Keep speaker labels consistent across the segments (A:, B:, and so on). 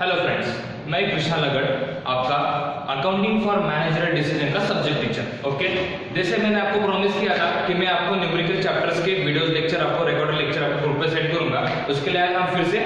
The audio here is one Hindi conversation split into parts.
A: हेलो फ्रेंड्स, मैं कृष्णा लगड़, आपका अकाउंटिंग फॉर मैनेजरियल डिसीजन का सब्जेक्ट टीचर। ओके, जैसे मैंने आपको प्रॉमिस किया था कि मैं आपको न्यूमेरिकल चैप्टर्स के वीडियोस लेक्चर, आपको रिकॉर्डेड लेक्चर आपको ग्रुप पे सेंड करूंगा। उसके लिए आज हम फिर से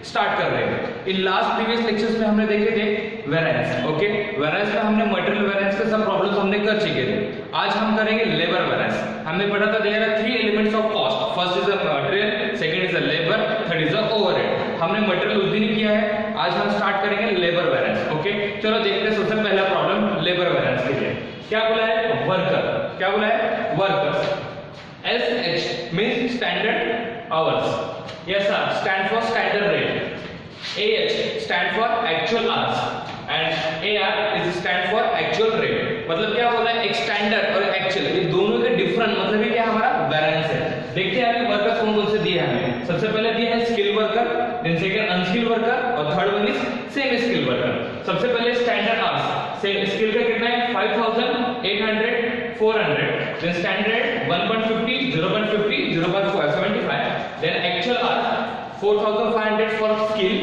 A: स्टार्ट कर रहे हैं। इन लास्ट प्रीवियस लेक्चर्स में हमने देखे थे वेरिएंस। ओके, वेरिएंस में हमने मटेरियल वेरिएंस के सब प्रॉब्लम्स हमने कर चुके थे। आज हम करेंगे लेबर वेरिएंस। हमने पढ़ा था there are 3 elements of cost. First is the material, second is the labour, third is the overhead. हमने मटेरियल उस दिन ही किया है, आज हम स्टार्ट करेंगे लेबर वेरिएंस। ओके, चलो देखते हैं सबसे पहला प्रॉब्लम लेबर वेरिएंस के लिए। क्या बोला है? वर्कर। क्या बोला है? Worker. SH means standard hours. Yes sir, stand for standard rate. AH stand for actual hours and AR is stand for actual rate. मतलब क्या बोला है? एक स्टैंडर्ड और एक्चुअल, ये दोनों के डिफरेंट मतलब ये क्या हमारा वेरिएंस है। देखते हैं अभी वर्कर्स कौन कौन से दिए हैं हमें। सबसे पहले दिया है skill worker, then second unskill worker और third one is same skill worker. सबसे पहले स्टैंडर्ड आवर्स। से स्किल का कितना है? 5800, 400, then standard 1.50, 0.50, 0.75, then actual hours 4500 for skill,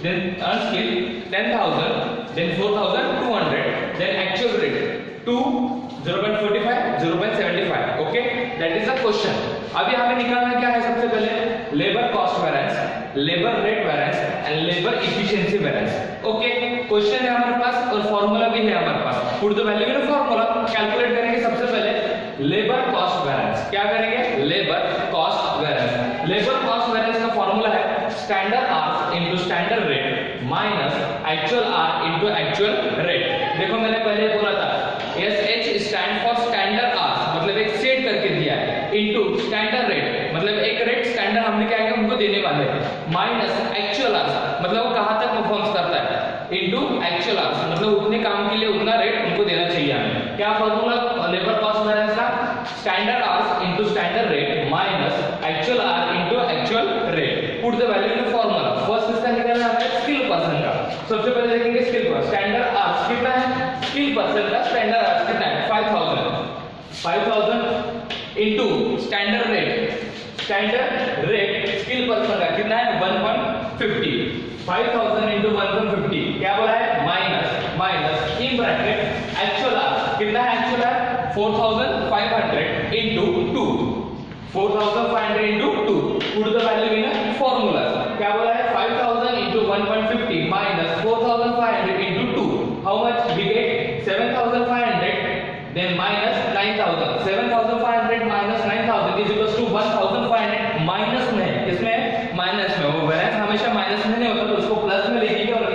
A: then unskill 10,000, then 4200, then actual rate 2, 0.45, 0.75. Okay, that is the question. अभी हमें निकालना क्या है? सबसे पहले labour cost variance, labour rate variance and labour efficiency variance. Okay, question है हमारे पास और फार्मूला भी है हमारे पास। Put the value in formula. Calculate करेंगे सबसे पहले लेबर कॉस्ट वेरिएंस। क्या करेंगे? Labour cost variance. Labour cost variance का फार्मूला है standard hours into standard rate minus actual hour into actual rate. देखो मैंने पहले बोला था SH stand for standard hours, मतलब एक सेट करके दिया है, इनटू स्टैंडर्ड रेट मतलब एक रेट स्टैंडर्ड हमने क्या है उनको देने वाले हैं, माइनस एक्चुअल आवर्स मतलब वो कहां तक परफॉर्म करता है, इनटू एक्चुअल आवर्स मतलब उतने काम के लिए उतना रेट उनको देना चाहिए हमें। क्या फार्मूला लेबर कॉस्ट वेरिएंस का? Standard hours into standard rate minus actual hour into actual rate. Put the value in formula. First इसका निकालना है स्किल पर्सन का। सबसे पहले देखेंगे स्किल पर्सन। स्टैंडर्ड आवर्स कितना है? स्किल पर्सन का स्टैंडर्ड आवर्स कितना है? 5000 into standard rate. Standard rate skill person का कितना है? 1.50। 5000 इनटू 1.50 क्या बोला है? Minus in bracket actual hours कितना है? एक्चुअल है 4500 into 2। 4500 into 2. Put the value in a formula. क्या बोला है? 5000 into 1.50 minus 4500 into 2. How much? We get 7500. Then minus 9000. 7500 minus 9000 is equals to 1500. Minus में है, किसमें? माइनस में। वो वेरिएंस हमेशा माइनस में नहीं होता तो उसको प्लस में लिखेंगे और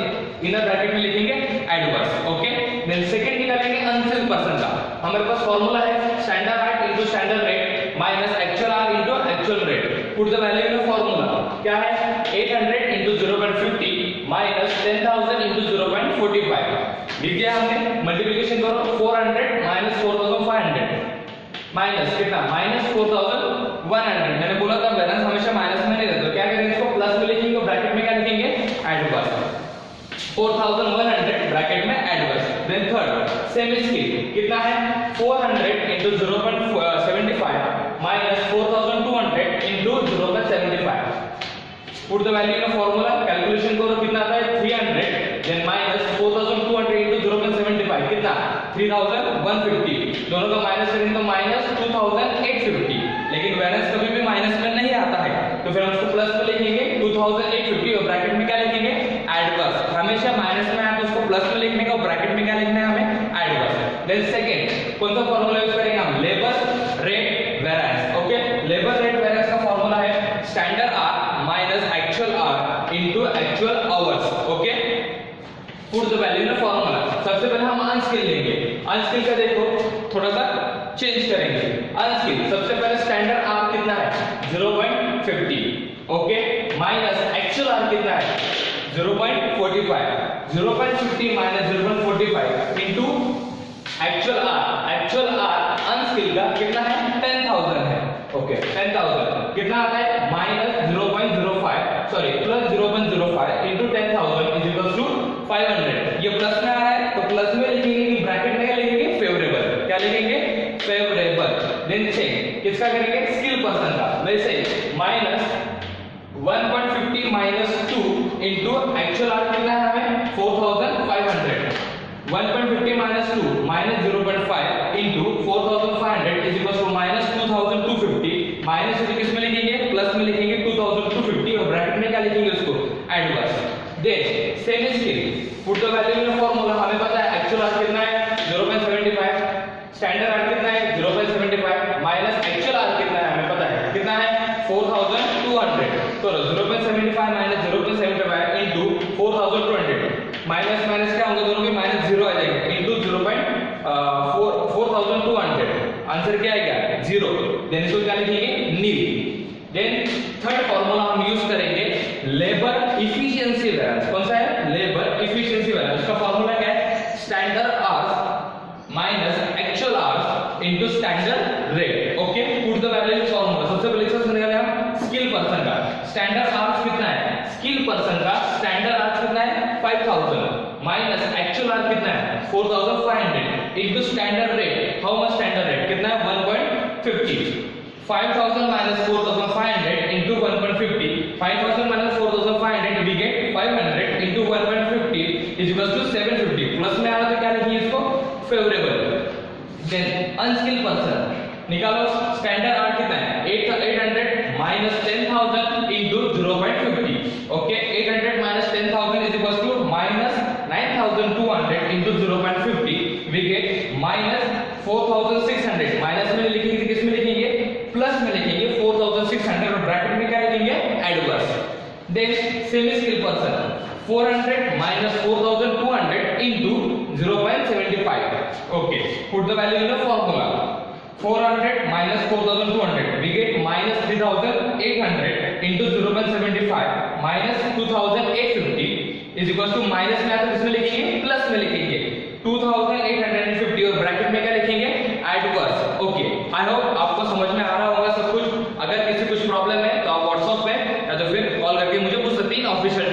A: इनर ब्रैकेट में लिखेंगे एडवर्स। ओके, देन सेकंड निकालेंगे अनस्किल पर्सन का। हमारे पास फार्मूला है standard rate into standard rate minus actual hour into actual rate. Put the value in formula. क्या है? 800 इनटू 0.50 माइनस 10000 इनटू 0.45। लिख दिया हमने। मल्टीप्लिकेशन करो 400 माइनस 4500 माइनस कितना? माइनस 4100। मैंने बोला था बैलेंस हमेशा माइनस में नहीं रहता, क्या करेंगे? इसको प्लस में लिखेंगे और ब्रैकेट में क्या लिखेंगे? एडवर्स। 4100 ब्रैकेट में adverse. Then third same skill कितना है? 400 into 0.75 minus 4200 into 0.75। Put the value in formula. Calculation करो कितना आता है? 300 देन माइनस 4200 इनटू 0.75 कितना? 3150। दोनों का माइनस करेंगे तो माइनस 2850। लेकिन बैलेंस कभी भी माइनस में नहीं आता है तो फिर हम उसको प्लस में लिखेंगे 2850 और ब्रैकेट में क्या लिखेंगे? एडवर्स। हमेशा माइनस में है तो उसको प्लस में लिखने का और ब्रैकेट में क्या लिखना है हमें? एडवर्स। देन सेकंड कौन सा फार्मूला यूज करेंगे हम? Labour rate variance. Okay, labour rate variance का फार्मूला है standard our minus actual hour into actual hours. Okay, put the value in formula. सबसे पहले हम अनस्किल लेंगे। अनस्किल का देखो थोड़ा सा चेंज करेंगे। अनस्किल सबसे पहले स्टैंडर्ड आवर कितना है? 0.50। ओके, माइनस एक्चुअल आवर कितना है? 0.45। 0.50 minus 0.45 into actual our. Actual our unskilled का कितना है? 10000 है। ओके, 10000 कितना आता है? Minus 0.05 sorry plus 0.05 into 10000 is equal to 500। ये प्लस में आ रहा है तो प्लस में लिखेंगे कि ब्रैकेट में क्या लिखेंगे? फेवरेबल। क्या लिखेंगे? फेवरेबल। देन चेक किसका करेंगे? स्किल पर्सन का। वैसे minus 1.50 minus 2 into actual hour कितना है हमें? Then same skill put the value in formula, हमें पता है एक्चुअल आर कितना है 0.75, स्टैंडर्ड आर कितना है 0.75 माइनस एक्चुअल आर कितना है हमें पता है कितना है 4200, तो 0.75 माइनस 0.75 इनटू 4200 माइनस माइनस क्या होगा दोनों में माइनस 0 आ जाएगा इनटू 4200, आंसर क्या आएगा 0, देन इसको क्या लिखेंगे नील। देन थर्ड फॉर्मूला हम यूज करेंगे लेबर इफिशिएंसी वैरिएंस, कौन सा है लेबर इफिशिएंसी वैरिएंस, उसका फॉर्मूला क्या है standard hours minus actual hours into standard rate. Okay, put the value in formula, सबसे पहले इसका निकालें हम स्किल पर्सन का स्टैंडर्ड आवर्स कितना है, स्किल पर्सन का स्टैंडर्ड आवर्स कितना है 5000 माइनस एक्चुअल आवर्स कितना है 4500 into standard rate, how much standard rate कितना है 1.50, 5000 minus 4500 into 1.50, 5000 minus 4500 we get 500 into 1.50 is equals to 750, plus में आ रहा तो क्या लिखेंगे इसको फेवरेबल। देन अनस्किल्ड पर्सन निकालो, स्टैंडर्ड आर कितना है 800 minus 10000 into 0.50, okay 800 minus 10000 is equals to minus 9200 into 0.50 we get minus 4600, minus में लिखेंगे किस में लिखेंगे प्लस में लिखेंगे 4600 और ब्रैकेट में क्या लिखेंगे adverse. Then semi skill person 400 minus 4200 into 0.75, okay put the value in the formula, 400 minus 4200 we get minus 3800 into 0.75 minus 2850 is equals to minus में आता किसमें लिखेंगे प्लस में लिखेंगे 2850 और ब्रैकेट में क्या लिखेंगे एडवर्स। ओके, आई होप आपको समझ में आ रहा होगा सब कुछ। अगर किसी कुछ प्रॉब्लम है तो आप व्हाट्सएप पे या तो फिर कॉल करके मुझे पूछ सकते हैं ऑफिशियल